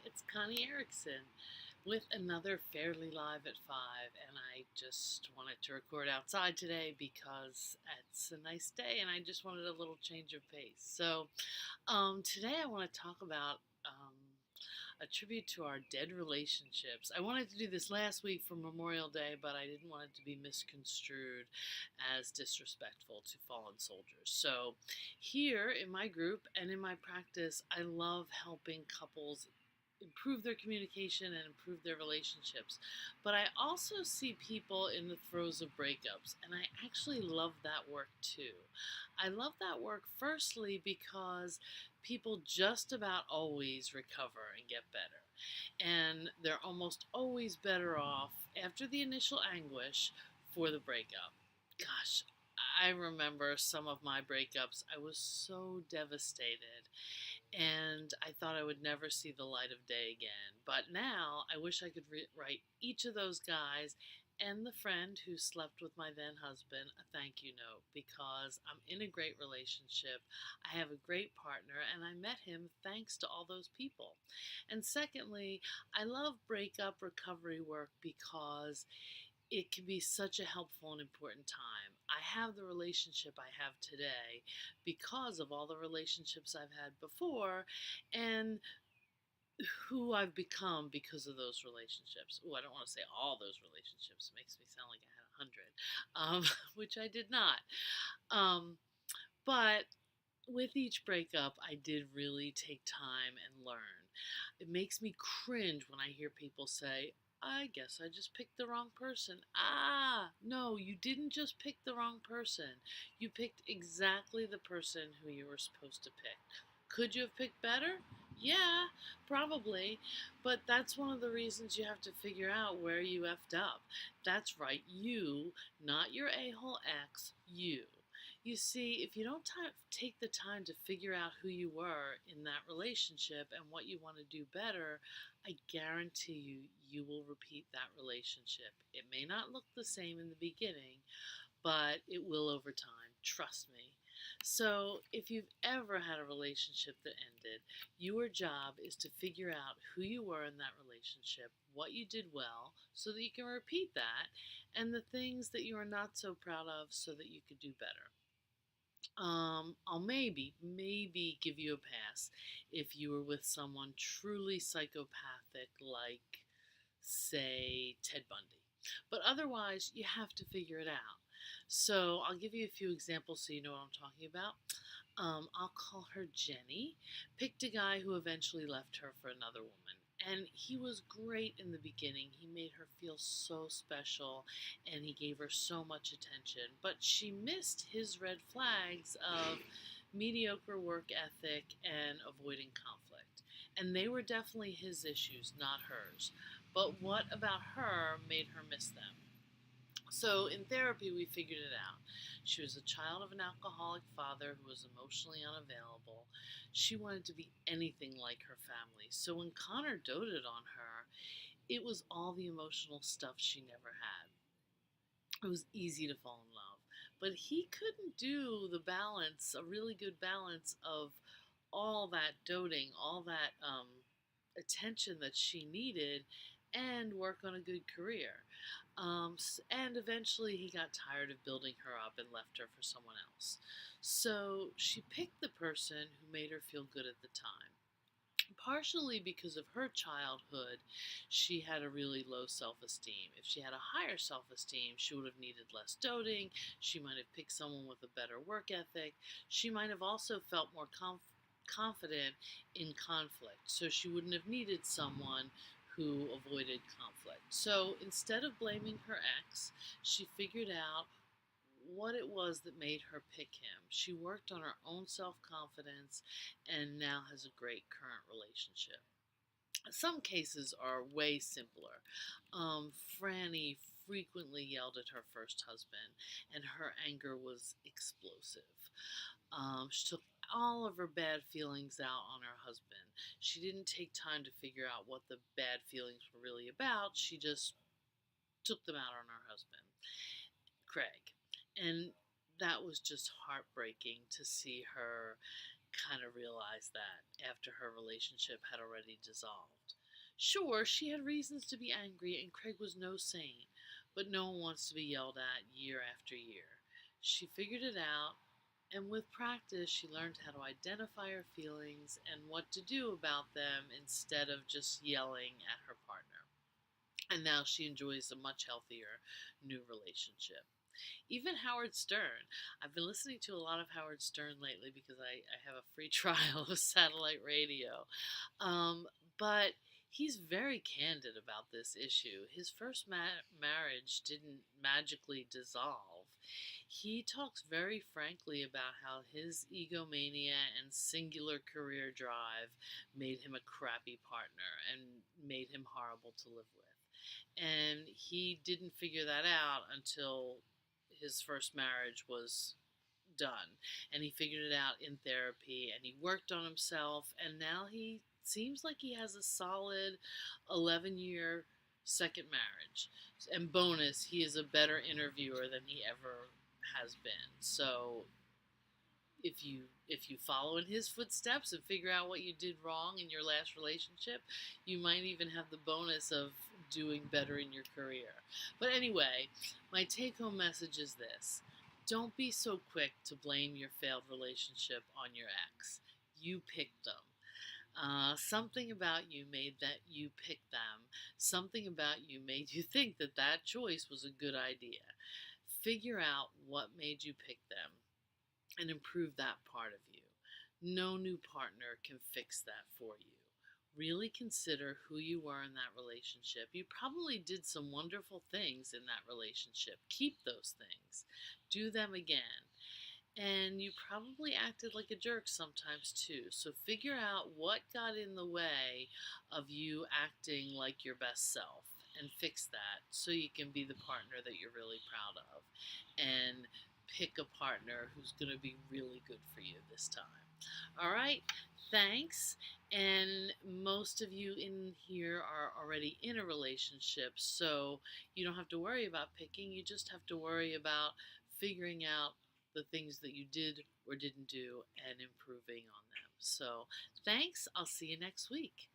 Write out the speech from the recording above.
It's Connie Erickson with another Fairly Live at 5, and I just wanted to record outside today because it's a nice day and I just wanted a little change of pace. Today I want to talk about a tribute to our dead relationships. I wanted to do this last week for Memorial Day, but I didn't want it to be misconstrued as disrespectful to fallen soldiers. So, here in my group and in my practice, I love helping couples improve their communication and improve their relationships. But I also see people in the throes of breakups, and I actually love that work too. I love that work firstly because people just about always recover and get better. And they're almost always better off after the initial anguish for the breakup. Gosh, I remember some of my breakups. I was so devastated and I thought I would never see the light of day again. But now I wish I could write each of those guys and the friend who slept with my then husband a thank you note because I'm in a great relationship. I have a great partner and I met him thanks to all those people. And secondly, I love breakup recovery work because it can be such a helpful and important time. I have the relationship I have today because of all the relationships I've had before and who I've become because of those relationships. Oh, I don't want to say all those relationships. It makes me sound like I had 100, which I did not. Um, but with each breakup, I did really take time and learn. It makes me cringe when I hear people say, I guess I just picked the wrong person. No, you didn't just pick the wrong person. You picked exactly the person who you were supposed to pick. Could you have picked better? Yeah, probably. But that's one of the reasons you have to figure out where you effed up. That's right, you, not your a hole ex, you. You see, if you don't take the time to figure out who you were in that relationship and what you want to do better, I guarantee you will repeat that relationship. It may not look the same in the beginning, but it will over time. Trust me. So, if you've ever had a relationship that ended, your job is to figure out who you were in that relationship, what you did well, so that you can repeat that, and the things that you are not so proud of so that you could do better. I'll maybe give you a pass if you were with someone truly psychopathic, like, say, Ted Bundy. But otherwise, you have to figure it out. So I'll give you a few examples so you know what I'm talking about. I'll call her Jenny. Picked a guy who eventually left her for another woman. And he was great in the beginning. He made her feel so special and he gave her so much attention. But she missed his red flags of mediocre work ethic and avoiding conflict. And they were definitely his issues, not hers. But what about her made her miss them? So in therapy, we figured it out. She was a child of an alcoholic father who was emotionally unavailable. She wanted to be anything like her family. So when Connor doted on her, it was all the emotional stuff she never had. It was easy to fall in love. But he couldn't do the balance, a really good balance of all that doting, all that attention that she needed, and work on a good career. And eventually he got tired of building her up and left her for someone else. So she picked the person who made her feel good at the time. Partially because of her childhood, she had a really low self esteem. If she had a higher self esteem, she would have needed less doting. She might have picked someone with a better work ethic. She might have also felt more confident in conflict, so she wouldn't have needed someone who avoided conflict. So instead of blaming her ex, she figured out what it was that made her pick him. She worked on her own self confidence and now has a great current relationship. Some cases are way simpler. Franny frequently yelled at her first husband, and her anger was explosive. She took all of her bad feelings out on her husband. She didn't take time to figure out what the bad feelings were really about. She just took them out on her husband, Craig. And that was just heartbreaking to see her kind of realized that after her relationship had already dissolved. Sure, she had reasons to be angry, and Craig was no saint, but no one wants to be yelled at year after year. She figured it out, and with practice, she learned how to identify her feelings and what to do about them instead of just yelling at her partner. And now she enjoys a much healthier new relationship. Even Howard Stern. I've been listening to a lot of Howard Stern lately because I have a free trial of satellite radio. Um, but he's very candid about this issue. His first marriage didn't magically dissolve. He talks very frankly about how his egomania and singular career drive made him a crappy partner and made him horrible to live with. And he didn't figure that out until his first marriage was done. And he figured it out in therapy and he worked on himself. And now he seems like he has a solid 11-year second marriage. And bonus, he is a better interviewer than he ever has been. So if you follow in his footsteps and figure out what you did wrong in your last relationship, you might even have the bonus of doing better in your career. But anyway, my take home message is this: don't be so quick to blame your failed relationship on your ex. You picked them. Something about you made that you picked them. Something about you made you think that that choice was a good idea. Figure out what made you pick them and improve that part of you. No new partner can fix that for you. Really consider who you were in that relationship. You probably did some wonderful things in that relationship. Keep those things. Do them again. And you probably acted like a jerk sometimes too. So figure out what got in the way of you acting like your best self and fix that so you can be the partner that you're really proud of. And pick a partner who's going to be really good for you this time. All right, thanks. And most of you in here are already in a relationship, so you don't have to worry about picking. You just have to worry about figuring out the things that you did or didn't do and improving on them. So thanks. I'll see you next week.